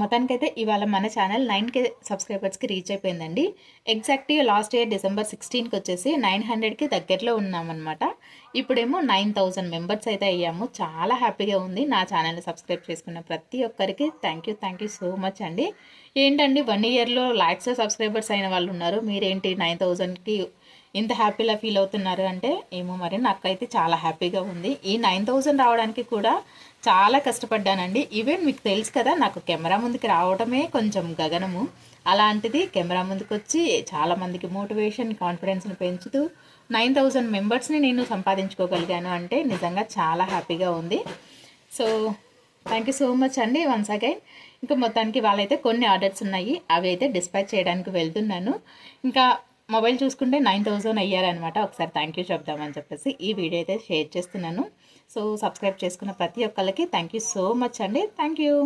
మొత్తానికైతే ఇవాళ మన ఛానల్ 9K సబ్స్క్రైబర్స్కి రీచ్ అయిపోయిందండి. ఎగ్జాక్ట్గా లాస్ట్ ఇయర్ డిసెంబర్ 16కి వచ్చేసి 900కి దగ్గరలో ఉన్నామన్నమాట. ఇప్పుడేమో 9000 మెంబర్స్ అయితే అయ్యాము. చాలా హ్యాపీగా ఉంది. నా ఛానల్ని సబ్స్క్రైబ్ చేసుకున్న ప్రతి ఒక్కరికి థ్యాంక్ యూ సో మచ్ అండి. ఏంటండి 1 ఇయర్లో లాక్స్ సబ్స్క్రైబర్స్ అయిన వాళ్ళు ఉన్నారు, మీరేంటి 9000కి ఇంత హ్యాపీలా ఫీల్ అవుతున్నారు అంటే ఏమో మరి నాకైతే చాలా హ్యాపీగా ఉంది. ఈ 9000 రావడానికి కూడా చాలా కష్టపడ్డానండి. ఈవెన్ మీకు తెలుసు కదా, నాకు కెమెరా ముందుకు రావడమే కొంచెం గగనము. అలాంటిది కెమెరా ముందుకు వచ్చి చాలామందికి మోటివేషన్ కాన్ఫిడెన్స్ని పెంచుతూ 9000 మెంబర్స్ని నేను సంపాదించుకోగలిగాను అంటే నిజంగా చాలా హ్యాపీగా ఉంది. So thank you so much అండి వన్స్ అగైన్. ఇంకా మొత్తానికి వాళ్ళైతే కొన్ని ఆర్డర్స్ ఉన్నాయి, అవి అయితే డిస్పాచ్ చేయడానికి వెళ్తున్నాను. ఇంకా మొబైల్ చూసుకుంటే 9000 అయ్యారనమాట. ఒకసారి థ్యాంక్ యూ చెప్దామని చెప్పేసి ఈ వీడియో అయితే షేర్ చేస్తున్నాను. సో సబ్స్క్రైబ్ చేసుకున్న ప్రతి ఒక్కరికి థ్యాంక్ యూ సో మచ్ అండి. Thank you.